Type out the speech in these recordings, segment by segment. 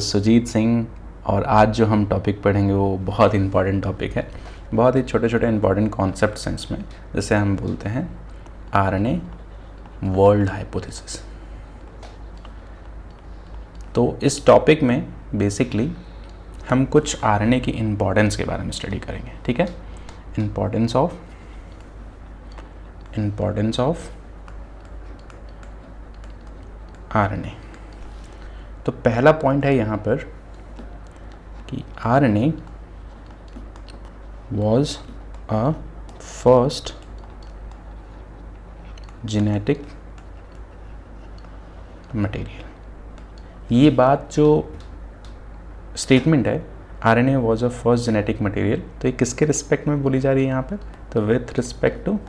सुजीत सिंह। और आज जो हम टॉपिक पढ़ेंगे वो बहुत इंपॉर्टेंट टॉपिक है। बहुत ही छोटे छोटे इंपॉर्टेंट कॉन्सेप्ट्स हैं इसमें, जैसे हम बोलते हैं आरएनए वर्ल्ड हाइपोथेसिस। तो इस टॉपिक में बेसिकली हम कुछ आरएनए की इम्पॉर्टेंस के बारे में स्टडी करेंगे। ठीक है, इम्पॉर्टेंस ऑफ आरएनए। तो पहला पॉइंट है यहाँ पर कि RNA was a first genetic material। ये बात जो स्टेटमेंट है RNA was a first genetic material, तो ये किसके रिस्पेक्ट में बोली जा रही है यहाँ पर? तो विथ रिस्पेक्ट टू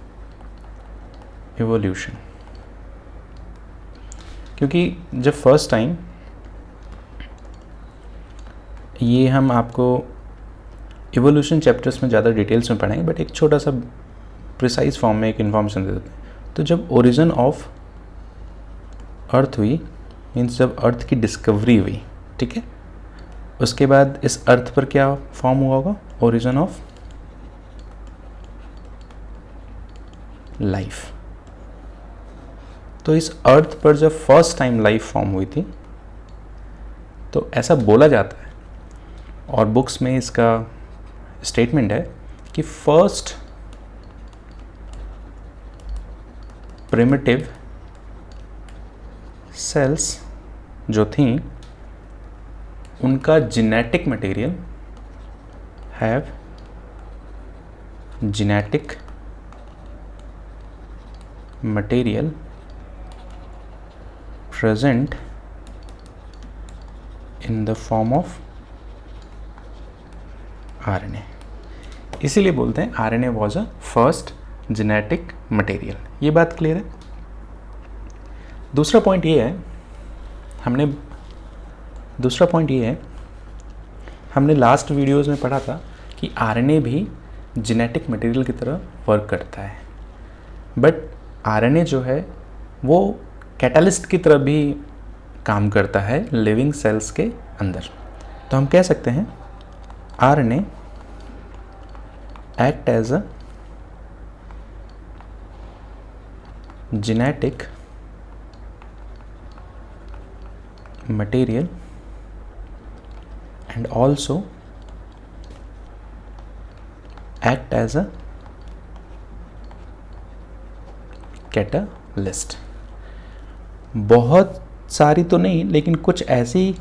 एवोल्यूशन। क्योंकि जब फर्स्ट टाइम, ये हम आपको इवोल्यूशन चैप्टर्स में ज़्यादा डिटेल्स में पढ़ेंगे, बट एक छोटा सा प्रिसाइज फॉर्म में एक इन्फॉर्मेशन दे देते हैं। तो जब ओरिजिन ऑफ अर्थ हुई, मीन्स जब अर्थ की डिस्कवरी हुई, ठीक है, उसके बाद इस अर्थ पर क्या फॉर्म हुआ होगा? Origin of life. तो इस अर्थ पर जब फर्स्ट टाइम लाइफ फॉर्म हुई थी, तो ऐसा बोला जाता है और बुक्स में इसका स्टेटमेंट है कि फर्स्ट प्रिमिटिव सेल्स जो थी, उनका genetic material present in the form of RNA. इसीलिए बोलते हैं RNA was a first genetic material. ये बात क्लियर है। दूसरा पॉइंट ये है, हमने लास्ट वीडियोस में पढ़ा था कि आरएनए भी जेनेटिक मटेरियल की तरह वर्क करता है, बट आरएनए जो है वो कैटालिस्ट की तरह भी काम करता है लिविंग सेल्स के अंदर। तो हम कह सकते हैं RNA act as a genetic material and also act as a catalyst। बहुत सारी तो नहीं, लेकिन कुछ ऐसी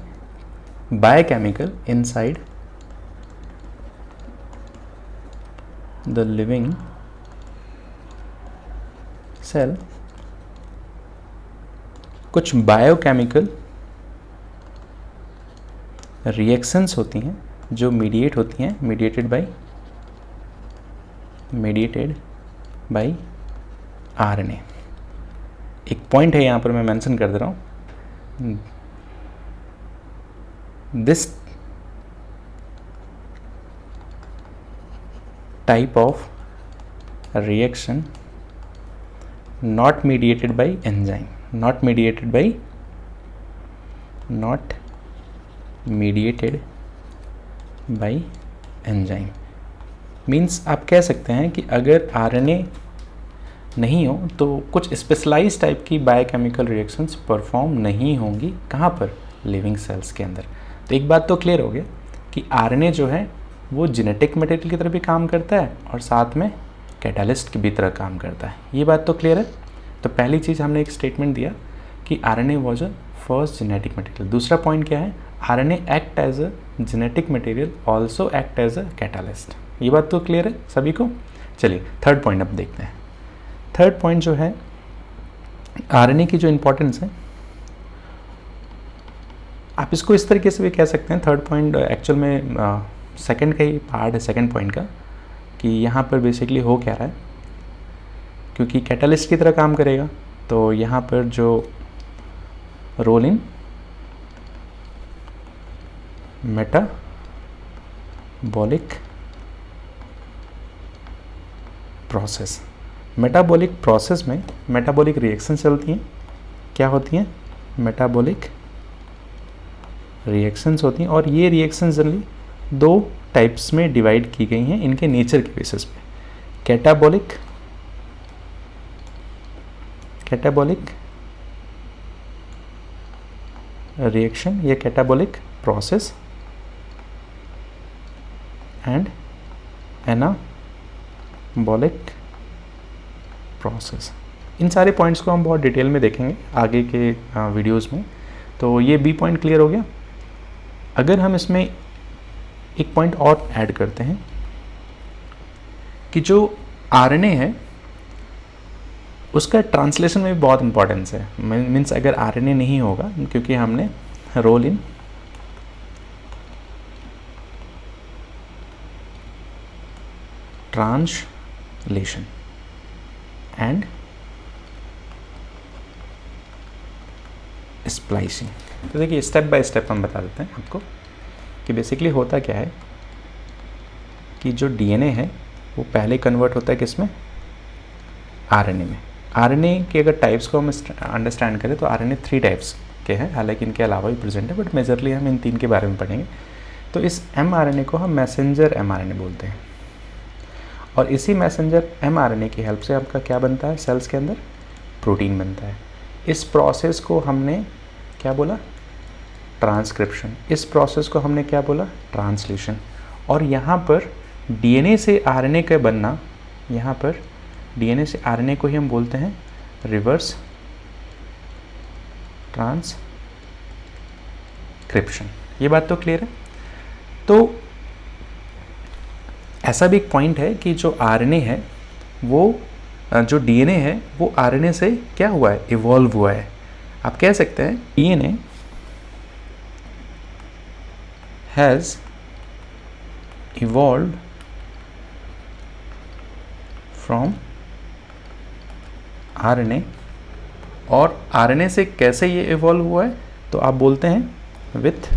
biochemical inside the living cell, कुछ बायोकेमिकल रिएक्शंस होती हैं जो मीडिएटेड बाय आरएनए। एक पॉइंट है यहाँ पर मैं मेंशन कर दे रहा हूँ, this type of reaction not mediated by enzyme, not mediated by enzyme means आप कह सकते हैं कि अगर आरएनए नहीं हो तो कुछ स्पेशलाइज टाइप की बायोकेमिकल रिएक्शंस परफॉर्म नहीं होंगी। कहाँ पर? लिविंग सेल्स के अंदर। तो एक बात तो क्लियर हो गया कि आरएनए जो है वो जेनेटिक मटेरियल की तरह भी काम करता है और साथ में कैटालिस्ट की भी तरह काम करता है। ये बात तो क्लियर है। तो पहली चीज़ हमने एक स्टेटमेंट दिया कि RNA was a first genetic material. दूसरा पॉइंट क्या है? RNA act as a genetic material, also act as a catalyst. ये बात तो क्लियर है सभी को। चलिए थर्ड पॉइंट अब देखते हैं। थर्ड पॉइंट जो है आरएनए की जो इम्पोर्टेंस है, आप इसको इस तरीके से भी कह सकते हैं। थर्ड पॉइंट एक्चुअल में सेकंड का ही पार्ट है, सेकंड पॉइंट का, कि यहाँ पर बेसिकली हो क्या रहा है। क्योंकि कैटालिस्ट की तरह काम करेगा, तो यहाँ पर जो role in metabolic process, metabolic process में मेटाबॉलिक रिएक्शन चलती हैं। क्या होती हैं? मेटाबॉलिक रिएक्शंस होती हैं, और ये रिएक्शंस जनरली 2 टाइप्स में डिवाइड की गई हैं इनके नेचर के बेसिस पे। कैटाबॉलिक रिएक्शन या catabolic process and anabolic process. इन सारे पॉइंट्स को हम बहुत डिटेल में देखेंगे आगे के वीडियोस में। तो ये बी पॉइंट क्लियर हो गया। अगर हम इसमें एक पॉइंट और ऐड करते हैं कि जो आरएनए है उसका ट्रांसलेशन में भी बहुत इंपॉर्टेंस है। मीन्स अगर आरएनए नहीं होगा, क्योंकि हमने role in translation and splicing. तो देखिए स्टेप बाय स्टेप हम बता देते हैं आपको कि बेसिकली होता क्या है कि जो डीएनए है वो पहले कन्वर्ट होता है किस में, आरएनए में। आरएनए के अगर टाइप्स को हम अंडरस्टैंड करें तो आरएनए 3 टाइप्स के हैं, हालांकि इनके अलावा भी प्रेजेंट है, बट मेजरली हम इन 3 के बारे में पढ़ेंगे। तो इस एमआरएनए को हम मैसेंजर एमआरएनए बोलते हैं, और इसी मैसेंजर एमआरएनए की हेल्प से आपका क्या बनता है, सेल्स के अंदर प्रोटीन बनता है। इस प्रोसेस को हमने क्या बोला, ट्रांसक्रिप्शन। इस प्रोसेस को हमने क्या बोला, ट्रांसलेशन। और यहाँ पर डीएनए से आरएनए का बनना, यहाँ पर डीएनए से आरएनए को ही हम बोलते हैं रिवर्स ट्रांसक्रिप्शन। ये बात तो क्लियर है। तो ऐसा भी एक पॉइंट है कि जो आरएनए है वो, जो डीएनए है वो आरएनए से क्या हुआ है, इवॉल्व हुआ है। आप कह सकते हैं DNA has evolved from RNA. और आरएनए से कैसे ये इवॉल्व हुआ है, तो आप बोलते हैं विथ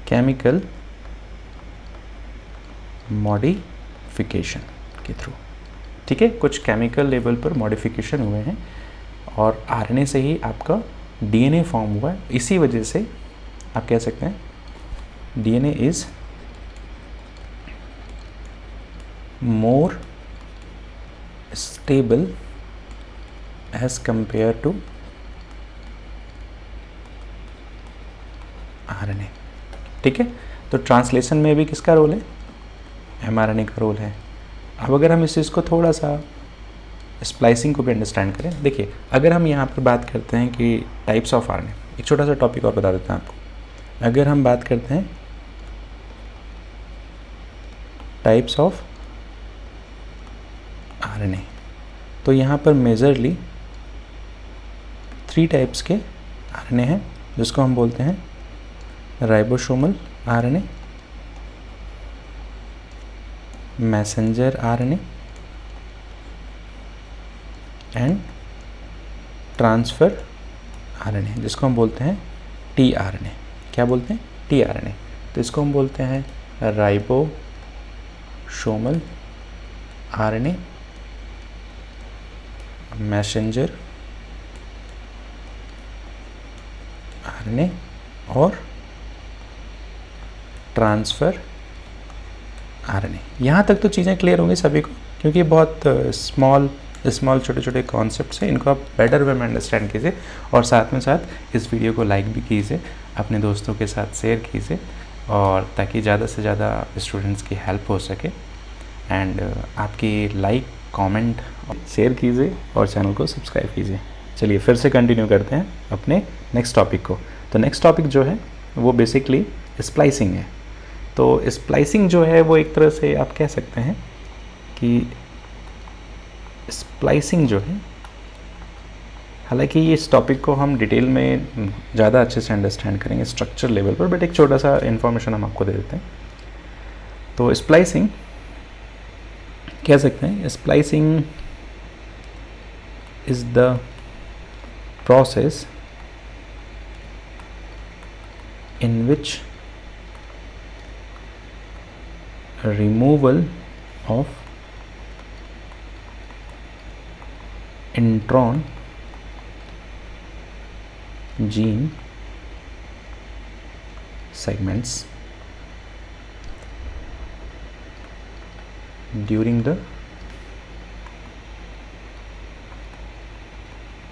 केमिकल मॉडिफिकेशन के थ्रू। ठीक है, कुछ केमिकल लेवल पर मॉडिफिकेशन हुए हैं और आरएनए से ही आपका डीएनए फॉर्म हुआ है। इसी वजह से आप कह सकते हैं DNA is more stable as compare to RNA. ठीक है, तो ट्रांसलेशन में भी किसका रोल है, एमआरएनए का रोल है। अब अगर हम इस चीज़ को थोड़ा सा स्प्लाइसिंग को भी अंडरस्टैंड करें, देखिए अगर हम यहाँ पर बात करते हैं कि टाइप्स ऑफ आरएनए, एक छोटा सा टॉपिक और बता देते हैं आपको। अगर हम बात करते हैं टाइप्स ऑफ आरएनए, तो यहाँ पर मेजरली 3 टाइप्स के आरएनए हैं, जिसको हम बोलते हैं ribosomal RNA, messenger RNA and transfer RNA, जिसको हम बोलते हैं टीआरएनए। क्या बोलते हैं, टीआरएनए। तो इसको हम बोलते हैं राइबोसोमल आरएनए, मैसेंजर आरएनए और ट्रांसफर आरएनए। यहाँ तक तो चीज़ें क्लियर होंगी सभी को, क्योंकि बहुत स्मॉल छोटे छोटे कॉन्सेप्ट्स हैं। इनको आप बेटर वे में अंडरस्टैंड कीजिए और साथ में साथ इस वीडियो को लाइक भी कीजिए, अपने दोस्तों के साथ शेयर कीजिए, और ताकि ज़्यादा से ज़्यादा स्टूडेंट्स की हेल्प हो सके। एंड आपकी लाइक, कमेंट, शेयर कीजिए और चैनल को सब्सक्राइब कीजिए। चलिए फिर से कंटिन्यू करते हैं अपने नेक्स्ट टॉपिक को। तो नेक्स्ट टॉपिक जो है वो बेसिकली स्प्लाइसिंग है। तो स्प्लाइसिंग जो है वो एक तरह से आप कह सकते हैं कि स्प्लाइसिंग जो है, हालांकि इस टॉपिक को हम डिटेल में ज़्यादा अच्छे से अंडरस्टैंड करेंगे स्ट्रक्चर लेवल पर, बट एक छोटा सा इन्फॉर्मेशन हम आपको दे देते हैं। तो स्प्लाइसिंग कह सकते हैं, splicing is the process in which removal of intron gene segments during the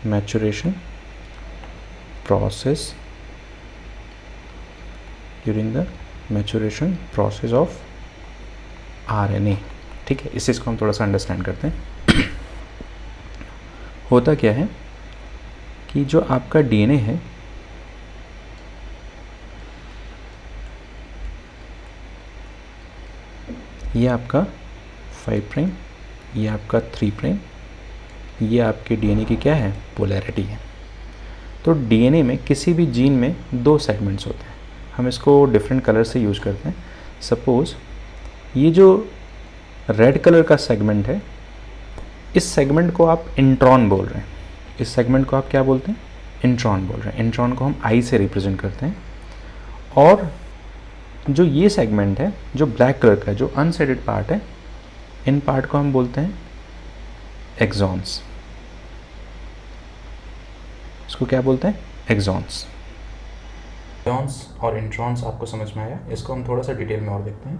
maturation process of RNA। ठीक है, इस चीज़ को हम थोड़ा सा अंडरस्टैंड करते हैं। होता क्या है कि जो आपका DNA है ये आपका 5 प्राइम, ये आपका 3 प्राइम, ये आपके DNA की क्या है, पोलैरिटी है। तो DNA में किसी भी जीन में 2 सेगमेंट्स होते हैं, हम इसको डिफरेंट कलर से यूज करते हैं। सपोज ये जो रेड कलर का सेगमेंट है, इस सेगमेंट को आप इंट्रॉन बोल रहे हैं, इस सेगमेंट को आप क्या बोलते हैं, इंट्रॉन बोल रहे हैं। इंट्रॉन को हम आई से रिप्रेजेंट करते हैं। और जो ये सेगमेंट है जो ब्लैक कलर का, जो अनसेडेड पार्ट है, इन पार्ट को हम बोलते हैं एक्सॉन्स। इसको क्या बोलते हैं, एक्सॉन्स। एक्सॉन्स और इंट्रॉन्स आपको समझ में आया। इसको हम थोड़ा सा डिटेल में और देखते हैं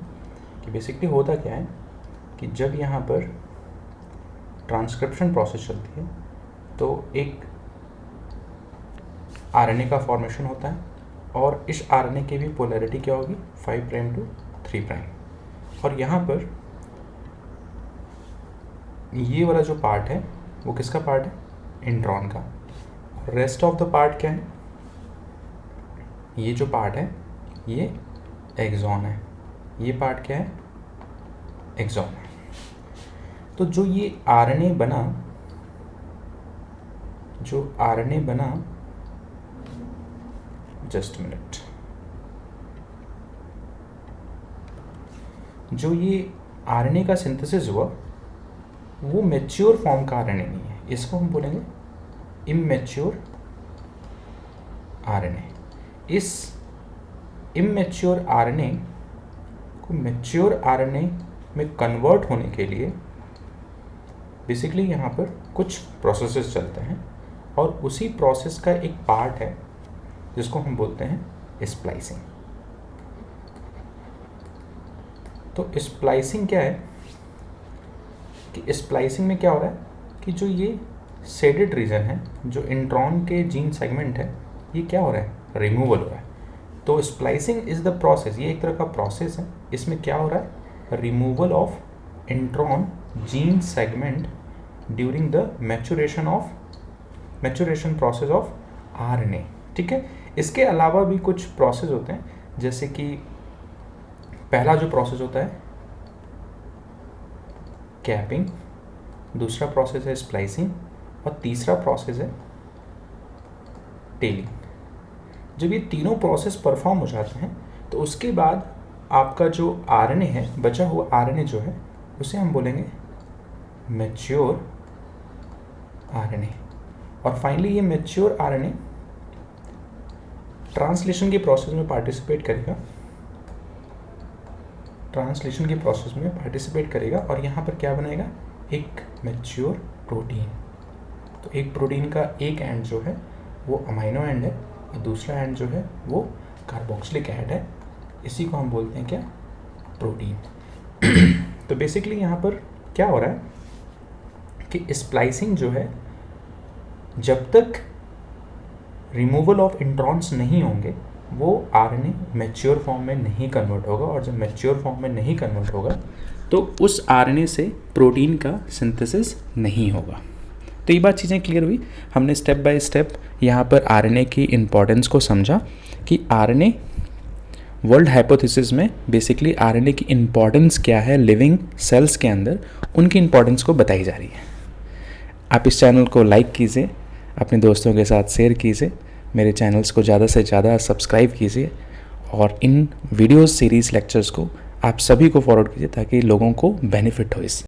कि बेसिकली होता क्या है कि जब यहाँ पर ट्रांसक्रिप्शन प्रोसेस चलती है तो एक आरएनए का फॉर्मेशन होता है, और इस आरएनए की भी पोलैरिटी क्या होगी, 5 प्राइम टू 3 प्राइम। और यहाँ पर ये वाला जो पार्ट है वो किसका पार्ट है, इंट्रॉन का। रेस्ट ऑफ द पार्ट क्या है, ये जो पार्ट है ये एक्सॉन है, ये पार्ट क्या है, एक्सॉन है। तो जो ये आरएनए बना, जस्ट मिनट, जो ये आरएनए का सिंथेसिस हुआ वो मैच्योर फॉर्म का आरएनए नहीं है, इसको हम बोलेंगे इमैच्योर आरएनए। इस इमैच्योर आरएनए को मैच्योर आरएनए में कन्वर्ट होने के लिए बेसिकली यहाँ पर कुछ प्रोसेसेस चलते हैं, और उसी प्रोसेस का एक पार्ट है जिसको हम बोलते हैं स्प्लाइसिंग। तो स्प्लाइसिंग क्या है कि स्प्लाइसिंग में क्या हो रहा है कि जो ये शेडेड रीजन है, जो इंट्रॉन के जीन सेगमेंट है, ये क्या हो रहा है, रिमूवल हो रहा है। तो स्प्लाइसिंग इज द प्रोसेस, ये एक तरह का प्रोसेस है। इसमें क्या हो रहा है, removal of intron gene segment during the maturation process of RNA. ठीक है, इसके अलावा भी कुछ प्रोसेस होते हैं, जैसे कि पहला जो प्रोसेस होता है कैपिंग, दूसरा प्रोसेस है स्प्लाइसिंग, और तीसरा प्रोसेस है टेलिंग। जब ये तीनों प्रोसेस परफॉर्म हो जाते हैं तो उसके बाद आपका जो आरएनए है, बचा हुआ आरएनए जो है, उसे हम बोलेंगे मैच्योर आरएनए। और फाइनली ये मैच्योर आरएनए ट्रांसलेशन के प्रोसेस में पार्टिसिपेट करेगा, और यहाँ पर क्या बनेगा, एक मैच्योर प्रोटीन। तो एक प्रोटीन का एक एंड जो है वो अमाइनो एंड है, और दूसरा एंड जो है वो कार्बोक्सिलिक एसिड है। इसी को हम बोलते हैं क्या, प्रोटीन। तो बेसिकली यहाँ पर क्या हो रहा है कि स्प्लाइसिंग जो है, जब तक रिमूवल ऑफ इंट्रॉन्स नहीं होंगे वो आरएनए मैच्योर फॉर्म में नहीं कन्वर्ट होगा, और जब मैच्योर फॉर्म में नहीं कन्वर्ट होगा तो उस आरएनए से प्रोटीन का सिंथेसिस नहीं होगा। तो ये बात चीज़ें क्लियर हुई। हमने स्टेप बाय स्टेप यहाँ पर आरएनए की इम्पॉर्टेंस को समझा कि आरएनए वर्ल्ड हाइपोथेसिस में बेसिकली आरएनए की इम्पॉर्टेंस क्या है लिविंग सेल्स के अंदर, उनकी इम्पॉर्टेंस को बताई जा रही है। आप इस चैनल को लाइक कीजिए, अपने दोस्तों के साथ शेयर कीजिए, मेरे चैनल्स को ज़्यादा से ज़्यादा सब्सक्राइब कीजिए, और इन वीडियोस सीरीज़ लेक्चर्स को आप सभी को फॉरवर्ड कीजिए ताकि लोगों को बेनिफिट हो इससे।